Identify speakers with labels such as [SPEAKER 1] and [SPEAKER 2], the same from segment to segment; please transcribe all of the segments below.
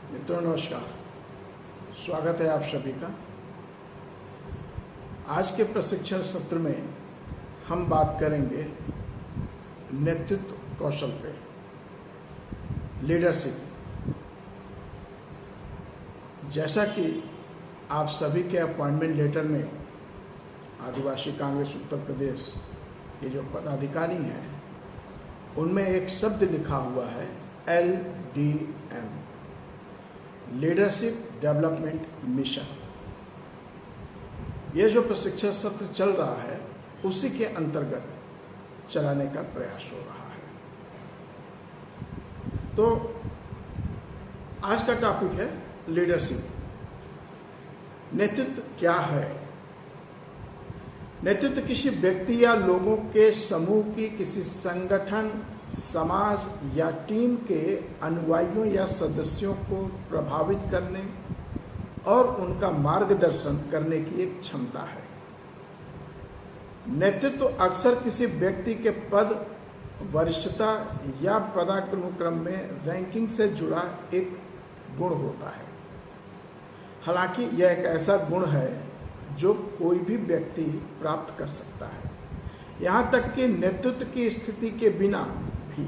[SPEAKER 1] मित्रों नमस्कार, स्वागत है आप सभी का। आज के प्रशिक्षण सत्र में हम बात करेंगे नेतृत्व कौशल पे, लीडरशिप। जैसा कि आप सभी के अपॉइंटमेंट लेटर में आदिवासी कांग्रेस उत्तर प्रदेश के जो पदाधिकारी हैं उनमें एक शब्द लिखा हुआ है LDM, लीडरशिप डेवलपमेंट मिशन। ये जो प्रशिक्षण सत्र चल रहा है उसी के अंतर्गत चलाने का प्रयास हो रहा है। तो आज का टॉपिक है लीडरशिप। नेतृत्व क्या है? नेतृत्व किसी व्यक्ति या लोगों के समूह की, किसी संगठन, समाज या टीम के अनुयायियों या सदस्यों को प्रभावित करने और उनका मार्गदर्शन करने की एक क्षमता है। नेतृत्व अक्सर किसी व्यक्ति के पद, वरिष्ठता या पदानुक्रम में रैंकिंग से जुड़ा एक गुण होता है। हालांकि यह एक ऐसा गुण है जो कोई भी व्यक्ति प्राप्त कर सकता है, यहाँ तक कि नेतृत्व की स्थिति के बिना भी।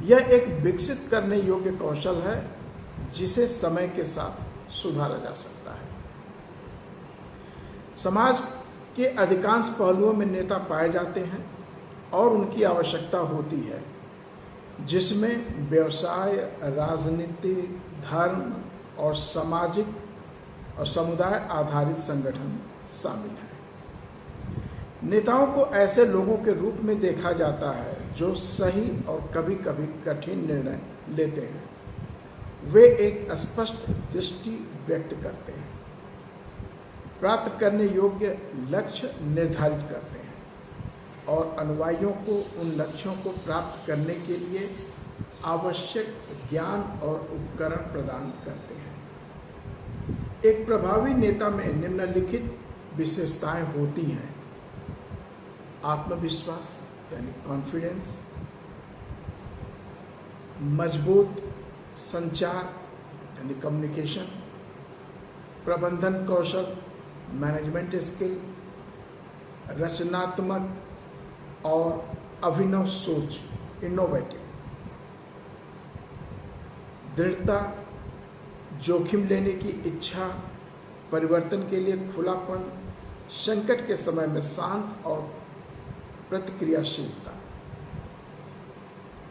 [SPEAKER 1] यह एक विकसित करने योग्य कौशल है जिसे समय के साथ सुधारा जा सकता है। समाज के अधिकांश पहलुओं में नेता पाए जाते हैं और उनकी आवश्यकता होती है, जिसमें व्यवसाय, राजनीति, धर्म और सामाजिक और समुदाय आधारित संगठन शामिल है। नेताओं को ऐसे लोगों के रूप में देखा जाता है जो सही और कभी कभी कठिन निर्णय लेते हैं। वे एक स्पष्ट दृष्टि व्यक्त करते हैं, प्राप्त करने योग्य लक्ष्य निर्धारित करते हैं और अनुयायियों को उन लक्ष्यों को प्राप्त करने के लिए आवश्यक ज्ञान और उपकरण प्रदान करते हैं। एक प्रभावी नेता में निम्नलिखित विशेषताएं होती हैं: आत्मविश्वास यानी कॉन्फिडेंस, मजबूत संचार यानी कम्युनिकेशन, प्रबंधन कौशल मैनेजमेंट स्किल, रचनात्मक और अभिनव सोच इनोवेटिव, दृढ़ता, जोखिम लेने की इच्छा, परिवर्तन के लिए खुलापन, संकट के समय में शांत और प्रतिक्रियाशीलता।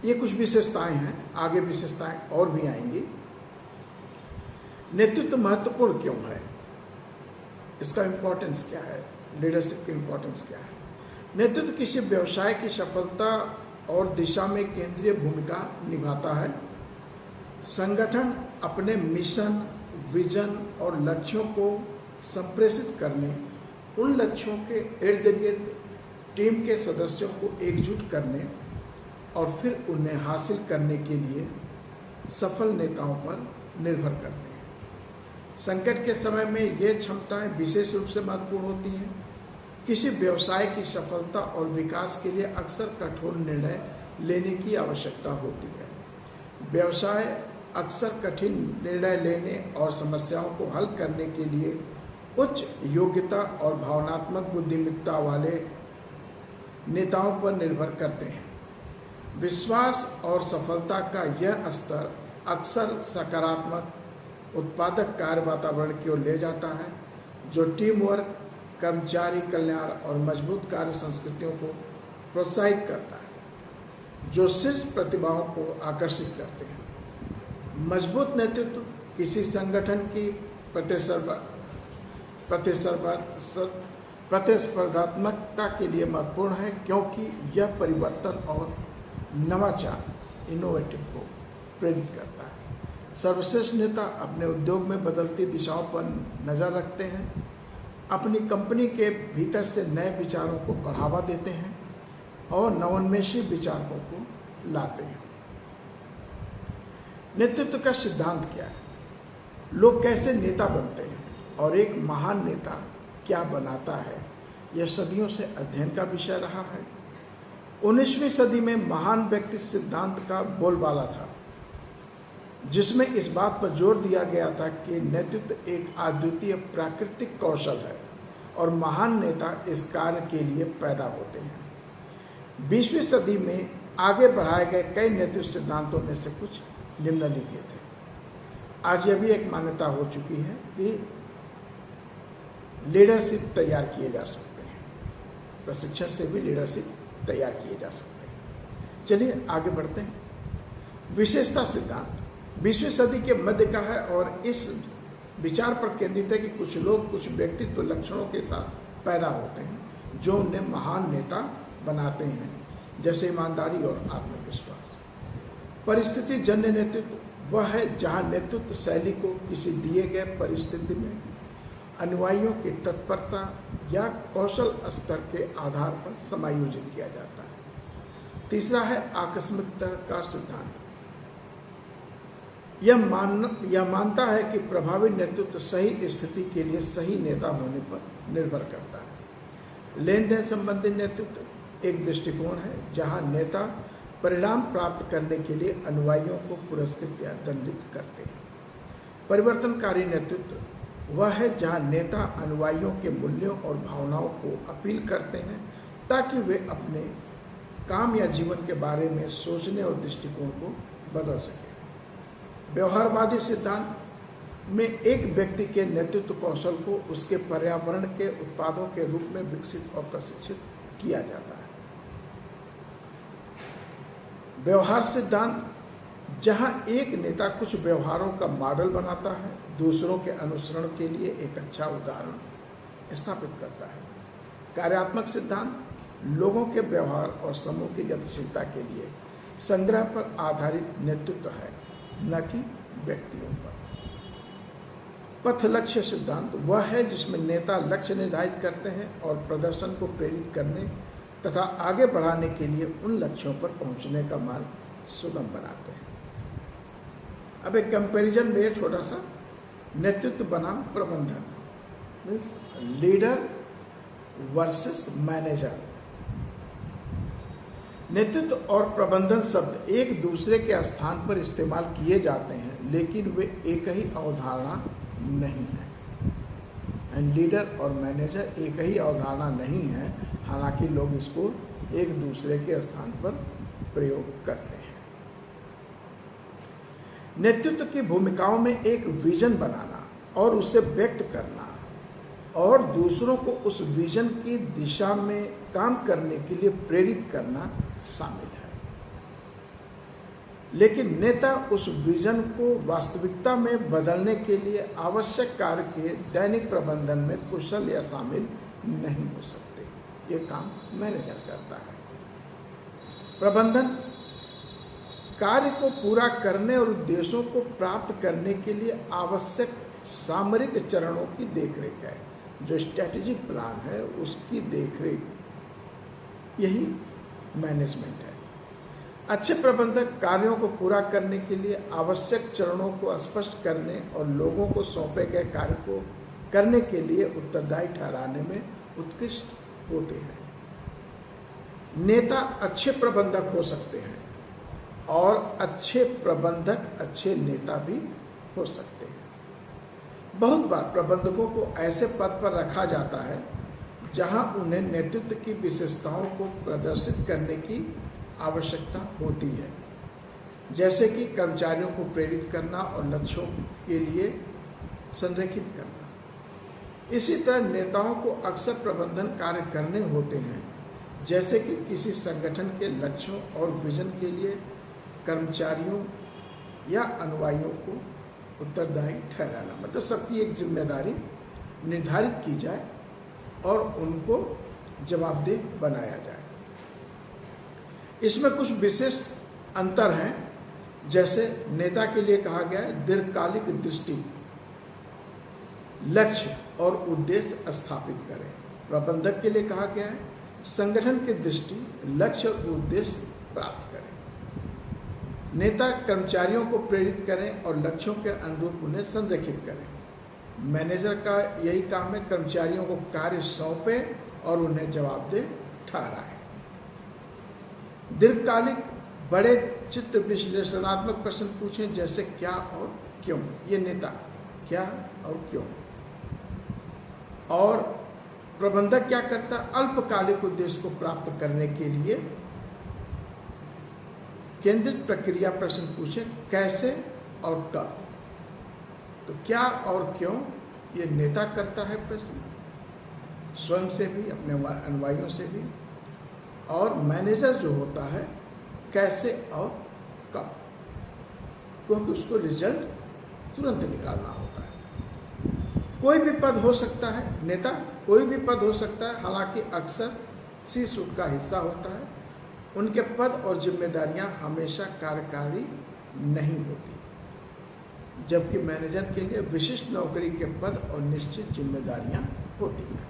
[SPEAKER 1] ये कुछ विशेषताएं हैं, आगे विशेषताएं और भी आएंगी। नेतृत्व महत्वपूर्ण क्यों है? इसका इंपॉर्टेंस क्या है? लीडरशिप की इंपॉर्टेंस क्या है? नेतृत्व किसी व्यवसाय की सफलता और दिशा में केंद्रीय भूमिका निभाता है। संगठन अपने मिशन, विजन और लक्ष्यों को संप्रेषित करने, उन लक्ष्यों के इर्द गिर्द टीम के सदस्यों को एकजुट करने और फिर उन्हें हासिल करने के लिए सफल नेताओं पर निर्भर करते हैं। संकट के समय में ये क्षमताएं विशेष रूप से महत्वपूर्ण होती हैं। किसी व्यवसाय की सफलता और विकास के लिए अक्सर कठोर निर्णय लेने की आवश्यकता होती है। व्यवसाय अक्सर कठिन निर्णय लेने और समस्याओं को हल करने के लिए उच्च योग्यता और भावनात्मक बुद्धिमत्ता वाले नेताओं पर निर्भर करते हैं। विश्वास और सफलता का यह स्तर अक्सर सकारात्मक, उत्पादक कार्य वातावरण की ओर ले जाता है, जो टीम वर्क, कर्मचारी कल्याण और मजबूत कार्य संस्कृतियों को प्रोत्साहित करता है, जो शीर्ष प्रतिभाओं को आकर्षित करते हैं। मजबूत नेतृत्व किसी संगठन की प्रतिस्पर्धात्मकता के लिए महत्वपूर्ण है, क्योंकि यह परिवर्तन और नवाचार, इनोवेटिव को प्रेरित करता है। सर्वश्रेष्ठ नेता अपने उद्योग में बदलती दिशाओं पर नजर रखते हैं, अपनी कंपनी के भीतर से नए विचारों को बढ़ावा देते हैं और नवोन्मेषी विचारों को लाते हैं। नेतृत्व का सिद्धांत क्या है? लोग कैसे नेता बनते हैं और एक महान नेता क्या बनाता है, यह सदियों से अध्ययन का विषय रहा है। 19वीं सदी में महान व्यक्ति सिद्धांत का बोलबाला था। जिसमें इस बात पर जोर दिया गया था कि नेतृत्व एक अद्वितीय प्राकृतिक कौशल है और महान नेता इस कार्य के लिए पैदा होते हैं। 20वीं सदी में आगे बढ़ाए गए कई नेतृत्व सिद्धांतों में से कुछ निम्नलिखित थे। आज यह भी एक मान्यता हो चुकी है कि लीडरशिप तैयार किए जा सकते हैं, प्रशिक्षण से भी लीडरशिप तैयार किए जा सकते हैं। चलिए आगे बढ़ते हैं। विशेषता सिद्धांत 20वीं सदी के मध्य का है और इस विचार पर केंद्रित है कि कुछ लोग कुछ व्यक्तित्व लक्षणों के साथ पैदा होते हैं जो उन्हें महान नेता बनाते हैं, जैसे ईमानदारी और आत्मविश्वास। परिस्थिति जन्य नेतृत्व वह है जहां नेतृत्व शैली को किसी दिए गए परिस्थिति में अनुयायियों की तत्परता या कौशल स्तर के आधार पर समायोजित किया जाता है। तीसरा है आकस्मिकता का सिद्धांत। यह मानता है कि प्रभावी नेतृत्व सही स्थिति के लिए सही नेता होने पर निर्भर करता है। लेन देन संबंधी नेतृत्व एक दृष्टिकोण है जहां नेता परिणाम प्राप्त करने के लिए अनुयायियों को पुरस्कृत या दंडित करते हैं। परिवर्तनकारी नेतृत्व वह है जहां नेता अनुयायियों के मूल्यों और भावनाओं को अपील करते हैं ताकि वे अपने काम या जीवन के बारे में सोचने और दृष्टिकोण को बदल सकें। व्यवहारवादी सिद्धांत में एक व्यक्ति के नेतृत्व कौशल को उसके पर्यावरण के उत्पादों के रूप में विकसित और प्रशिक्षित किया जाता है। व्यवहार सिद्धांत जहां एक नेता कुछ व्यवहारों का मॉडल बनाता है, दूसरों के अनुसरण के लिए एक अच्छा उदाहरण स्थापित करता है। कार्यात्मक सिद्धांत लोगों के व्यवहार और समूह की गतिशीलता के लिए संग्रह पर आधारित नेतृत्व है, न कि व्यक्तियों पर। पथ लक्ष्य सिद्धांत वह है जिसमें नेता लक्ष्य निर्धारित करते हैं और प्रदर्शन को प्रेरित करने तथा आगे बढ़ाने के लिए उन लक्ष्यों पर पहुंचने का मार्ग सुगम बनाते हैं। अब एक कंपैरिजन में छोटा सा, नेतृत्व बनाम प्रबंधन मीन्स लीडर वर्सेस मैनेजर। नेतृत्व और प्रबंधन शब्द एक दूसरे के स्थान पर इस्तेमाल किए जाते हैं, लेकिन वे एक ही अवधारणा नहीं है। लीडर और मैनेजर एक ही अवधारणा नहीं है, हालांकि लोग इसको एक दूसरे के स्थान पर प्रयोग करते हैं। नेतृत्व की भूमिकाओं में एक विजन बनाना और उसे व्यक्त करना और दूसरों को उस विजन की दिशा में काम करने के लिए प्रेरित करना शामिल है। लेकिन नेता उस विजन को वास्तविकता में बदलने के लिए आवश्यक कार्य के दैनिक प्रबंधन में कुशल या शामिल नहीं हो सकते। ये काम मैनेजर करता है। प्रबंधन कार्य को पूरा करने और उद्देश्यों को प्राप्त करने के लिए आवश्यक सामरिक चरणों की देखरेख है। जो स्ट्रैटेजिक प्लान है उसकी देखरेख, यही मैनेजमेंट है। अच्छे प्रबंधक कार्यों को पूरा करने के लिए आवश्यक चरणों को स्पष्ट करने और लोगों को सौंपे गए कार्य को करने के लिए उत्तरदायी ठहराने में उत्कृष्ट होते हैं। नेता अच्छे प्रबंधक हो सकते हैं और अच्छे प्रबंधक अच्छे नेता भी हो सकते हैं। बहुत बार प्रबंधकों को ऐसे पद पर रखा जाता है जहां उन्हें नेतृत्व की विशेषताओं को प्रदर्शित करने की आवश्यकता होती है, जैसे कि कर्मचारियों को प्रेरित करना और लक्ष्यों के लिए संरेखित करना। इसी तरह नेताओं को अक्सर प्रबंधन कार्य करने होते हैं, जैसे कि किसी संगठन के लक्ष्यों और विजन के लिए कर्मचारियों या अनुयायियों को उत्तरदायी ठहराना। मतलब सबकी एक जिम्मेदारी निर्धारित की जाए और उनको जवाबदेह बनाया जाए। इसमें कुछ विशेष अंतर हैं, जैसे नेता के लिए कहा गया है दीर्घकालिक दृष्टि, लक्ष्य और उद्देश्य स्थापित करें। प्रबंधक के लिए कहा गया है संगठन की दृष्टि, लक्ष्य और उद्देश्य प्राप्त करें। नेता कर्मचारियों को प्रेरित करें और लक्ष्यों के अनुरूप उन्हें संरेखित करें। मैनेजर का यही काम है, कर्मचारियों को कार्य सौंपे और उन्हें जवाबदेह ठहराए। दीर्घकालिक बड़े चित्त विश्लेषणात्मक प्रश्न पूछें, जैसे क्या और क्यों। ये नेता क्या और क्यों। और प्रबंधक क्या करता, अल्पकालिक उद्देश्य को प्राप्त करने के लिए केंद्रित प्रक्रिया प्रश्न पूछें, कैसे और कब। तो क्या और क्यों ये नेता करता है प्रश्न, स्वयं से भी, अपने अनुयायियों से भी। और मैनेजर जो होता है, कैसे और कब, क्योंकि उसको रिजल्ट तुरंत निकालना होता है। कोई भी पद हो सकता है, नेता कोई भी पद हो सकता है, हालांकि अक्सर सी सूट का हिस्सा होता है। उनके पद और जिम्मेदारियां हमेशा कार्यकारी नहीं होती, जबकि मैनेजर के लिए विशिष्ट नौकरी के पद और निश्चित जिम्मेदारियां होती हैं।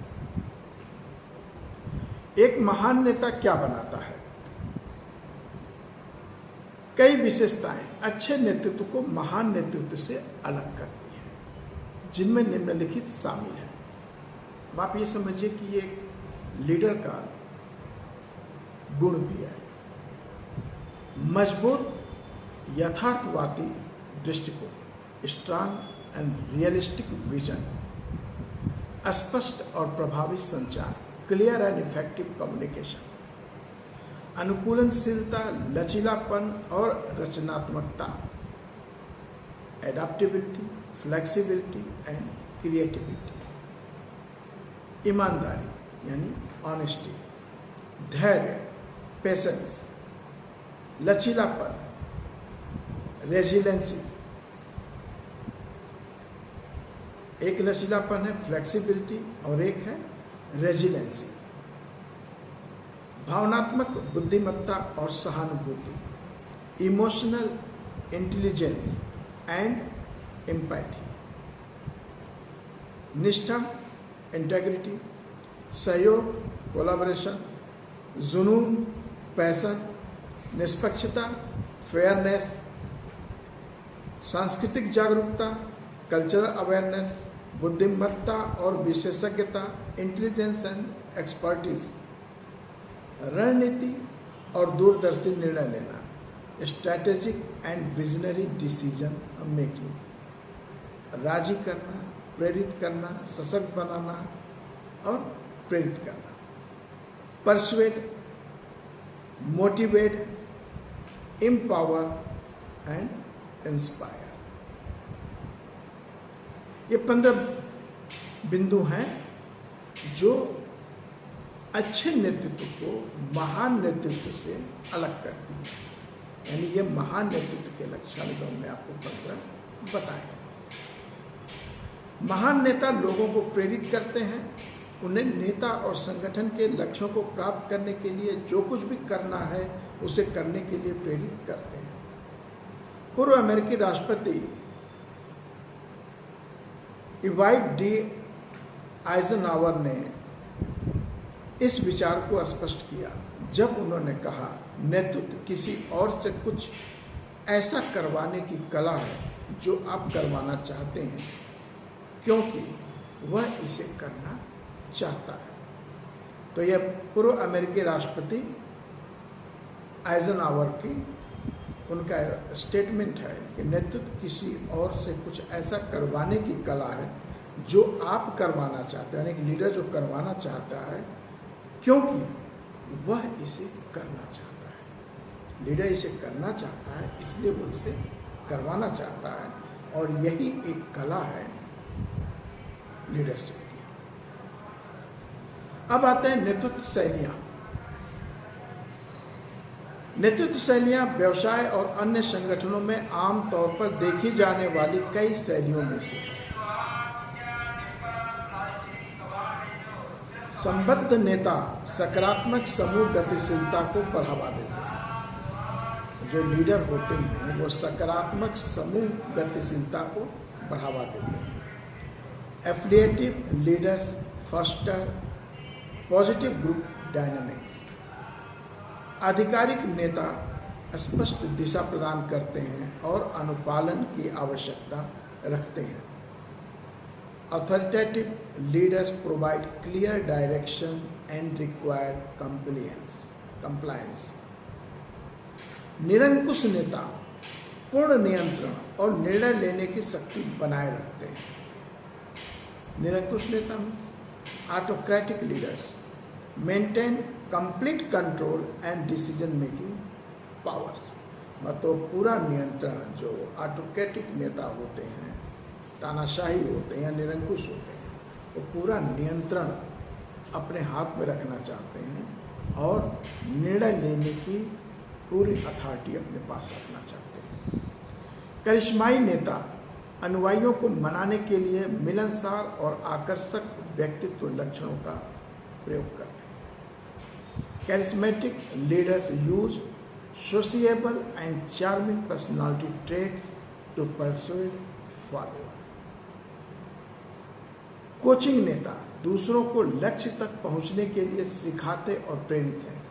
[SPEAKER 1] एक महान नेता क्या बनाता है? कई विशेषताएं अच्छे नेतृत्व को महान नेतृत्व से अलग करती हैं, जिनमें निम्नलिखित शामिल है। अब आप ये समझिए कि ये लीडर का गुण भी है। मजबूत यथार्थवादी दृष्टिकोण, स्ट्रांग एंड रियलिस्टिक विजन, स्पष्ट और प्रभावी संचार, क्लियर एंड इफेक्टिव कम्युनिकेशन, अनुकूलनशीलता, लचीलापन और रचनात्मकता, एडाप्टेबिलिटी, फ्लेक्सिबिलिटी एंड क्रिएटिविटी, ईमानदारी यानी ऑनेस्टी, धैर्य, पेशेंस, लचीलापन, रेजिलेंसी। एक लचीलापन है फ्लेक्सिबिलिटी और एक है रेजिलेंसी। भावनात्मक बुद्धिमत्ता और सहानुभूति, इमोशनल इंटेलिजेंस एंड एम्पैथी, निष्ठा, इंटेग्रिटी, सहयोग, कोलैबोरेशन, जुनून, पैशन, निष्पक्षता, फेयरनेस, सांस्कृतिक जागरूकता, कल्चरल अवेयरनेस, बुद्धिमत्ता और विशेषज्ञता, इंटेलिजेंस एंड एक्सपर्टीज, रणनीति और दूरदर्शी निर्णय लेना, strategic and visionary decision making, राजी करना, प्रेरित करना, सशक्त बनाना और प्रेरित करना, persuade, motivate, empower and inspire. ये 15 बिंदु हैं जो अच्छे नेतृत्व को महान नेतृत्व से अलग करती है। यानी ये महान नेतृत्व के लक्षण जो हमने आपको 15 बताए। महान नेता लोगों को प्रेरित करते हैं, उन्हें नेता और संगठन के लक्ष्यों को प्राप्त करने के लिए जो कुछ भी करना है उसे करने के लिए प्रेरित करते हैं। पूर्व अमेरिकी राष्ट्रपति इवाइट डी आइजनहावर ने इस विचार को स्पष्ट किया जब उन्होंने कहा, नेतृत्व किसी और से कुछ ऐसा करवाने की कला है जो आप करवाना चाहते हैं, क्योंकि वह इसे करना चाहता है। तो यह पूर्व अमेरिकी राष्ट्रपति आइजनहावर की उनका स्टेटमेंट है कि नेतृत्व किसी और से कुछ ऐसा करवाने की कला है जो आप करवाना चाहते हैं, यानी कि लीडर जो करवाना चाहता है क्योंकि वह इसे करना चाहता है। लीडर इसे करना चाहता है इसलिए वो इसे करवाना चाहता है, और यही एक कला है लीडरशिप की। अब आते हैं नेतृत्व शैलियां। नेतृत्व शैलियां व्यवसाय और अन्य संगठनों में आमतौर पर देखी जाने वाली कई शैलियों में से संबद्ध नेता सकारात्मक समूह गतिशीलता को बढ़ावा देते हैं। जो लीडर होते हैं वो सकारात्मक समूह गतिशीलता को बढ़ावा देते हैं। Affiliative leaders foster positive group dynamics. आधिकारिक नेता स्पष्ट दिशा प्रदान करते हैं और अनुपालन की आवश्यकता रखते हैं। Authoritative leaders provide clear direction and require compliance. निरंकुश नेता पूर्ण नियंत्रण और निर्णय लेने की शक्ति बनाए रखते हैं। निरंकुश नेता में autocratic leaders maintain complete control and decision making powers, मतलब पूरा नियंत्रण। जो ऑटोक्रेटिक नेता होते हैं, तानाशाही होते हैं या निरंकुश होते हैं, वो पूरा नियंत्रण अपने हाथ में रखना चाहते हैं और निर्णय लेने की पूरी अथॉरिटी अपने पास रखना चाहते हैं। करिश्माई नेता अनुयायियों को मनाने के लिए मिलनसार और आकर्षक व्यक्तित्व लक्षणों का प्रयोग करते हैं। Charismatic leaders use sociable and charming personality traits to persuade follower. Coaching नेता दूसरों को लक्ष्य तक पहुंचने के लिए सिखाते और प्रेरित हैं।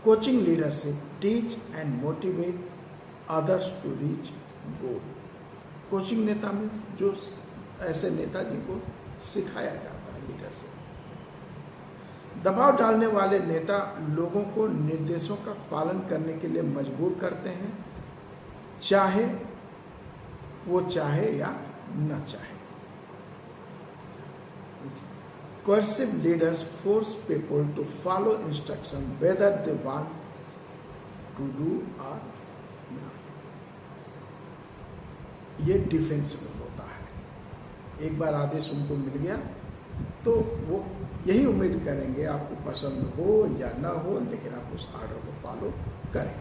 [SPEAKER 1] Coaching leadership teach and motivate others to reach goal. Coaching नेता में जो ऐसे नेता जिनको सिखाया जाता है लीडरशिप। दबाव डालने वाले नेता लोगों को निर्देशों का पालन करने के लिए मजबूर करते हैं, चाहे वो चाहे या न चाहे। Coercive leaders force people to follow instruction whether they want to do or not. ये डिफेंसिबल होता है। एक बार आदेश उनको मिल गया तो वो यही उम्मीद करेंगे आपको पसंद हो या ना हो, लेकिन आप उस आर्डर को फॉलो करें।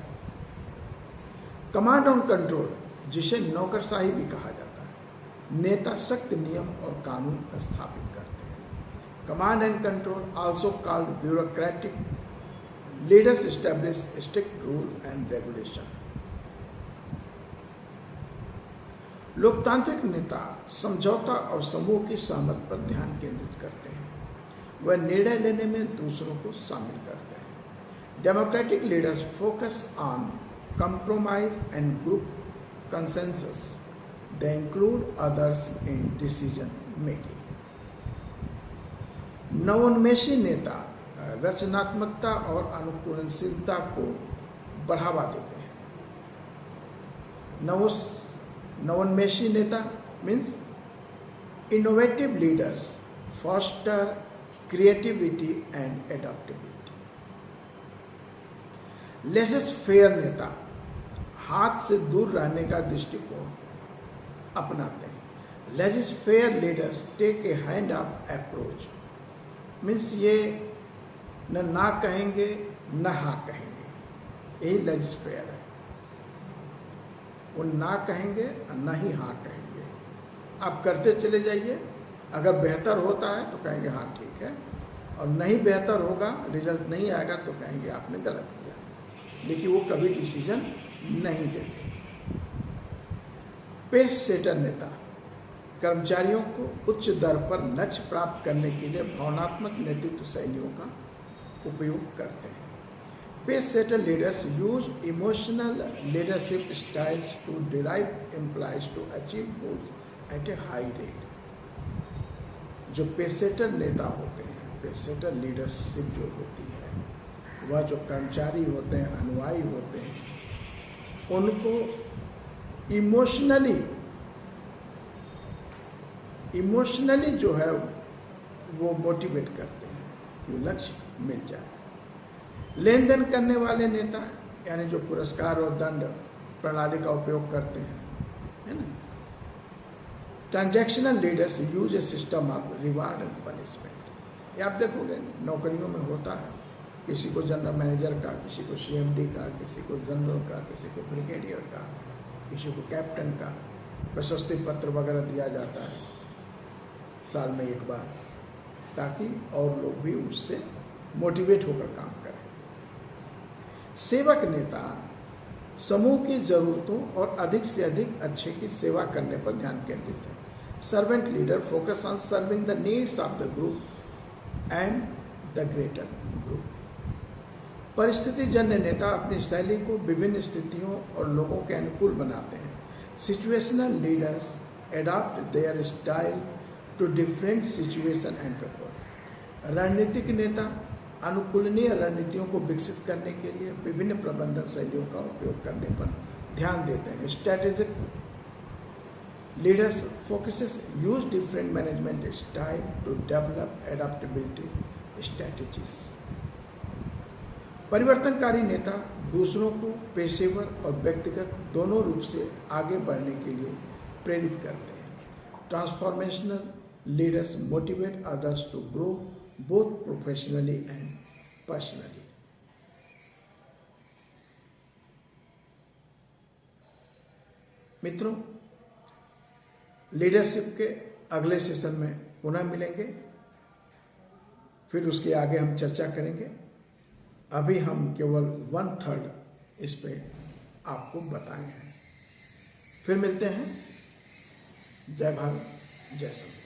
[SPEAKER 1] कमांड एंड कंट्रोल, जिसे नौकरशाही भी कहा जाता है, नेता सख्त नियम और कानून स्थापित करते हैं। Command and control, also called bureaucratic, leaders establish strict rule and regulation. लोकतांत्रिक नेता समझौता और समूह की सहमति पर ध्यान केंद्रित करते हैं। वह निर्णय लेने में दूसरों को शामिल करते हैं। Democratic leaders focus on compromise and group consensus. They include others in decision making. नवोन्मेषी नेता रचनात्मकता और अनुकूलनशीलता को बढ़ावा देते हैं। नवोन्मेषी नेता means innovative leaders foster creativity and adaptability. Laissez faire नेता हाथ से दूर रहने का दृष्टिकोण अपनाते हैं। Laissez faire leaders take a hand off approach, means ये न ना कहेंगे न हाँ कहेंगे, यही लेसेस फेयर है। वो ना कहेंगे और न ही हाँ कहेंगे। आप करते चले जाइए, अगर बेहतर होता है तो कहेंगे हाँ ठीक है, और नहीं बेहतर होगा, रिजल्ट नहीं आएगा तो कहेंगे आपने गलत किया, लेकिन वो कभी डिसीजन नहीं देते। पेस सेटर नेता कर्मचारियों को उच्च दर पर लक्ष्य प्राप्त करने के लिए भावनात्मक नेतृत्व शैलियों का उपयोग करते हैं। Pace setter leaders use emotional leadership styles to drive employees to achieve goals at a high rate. जो पेस सेटर नेता होते हैं, पेस सेटर लीडरशिप जो होती है, वह जो कर्मचारी होते हैं, अनुयायी होते हैं, उनको इमोशनली जो है वो मोटिवेट करते हैं कि लक्ष्य मिल जाए। लेन देन करने वाले नेता यानी जो पुरस्कार और दंड प्रणाली का उपयोग करते हैं, है ना। Transactional leaders use A system of reward and punishment. ये आप देखोगे नौकरियों में होता है, किसी को जनरल मैनेजर का, किसी को CMD का, किसी को जनरल का, किसी को ब्रिगेडियर का, किसी को कैप्टन का प्रशस्ति पत्र वगैरह दिया जाता है साल में एक बार, ताकि और लोग भी उससे मोटिवेट होकर काम करें। सेवक नेता समूह की जरूरतों और अधिक से अधिक अच्छे की सेवा करने पर ध्यान केंद्रित है। Servant leader focus on serving the needs of the group and the greater group. परिस्थिति जन्य नेता अपनी शैली को विभिन्न स्थितियों और लोगों के अनुकूल बनाते हैं। Situational leaders adopt their style to different situation and people. रणनीतिक नेता अनुकूलनीय रणनीतियों को विकसित करने के लिए विभिन्न प्रबंधन शैलियों का उपयोग करने पर ध्यान देते हैं। Strategic leaders focuses use different management style to develop adaptability strategies. परिवर्तनकारी नेता दूसरों को पेशेवर और व्यक्तिगत दोनों रूप से आगे बढ़ने के लिए प्रेरित करते हैं। Transformational leaders motivate others to grow both professionally and personally. मित्रों, लीडरशिप के अगले सेशन में पुनः मिलेंगे, फिर उसके आगे हम चर्चा करेंगे। अभी हम केवल 1/3 इस पे आपको बताए हैं। फिर मिलते हैं। जय भारत, जय संविधान।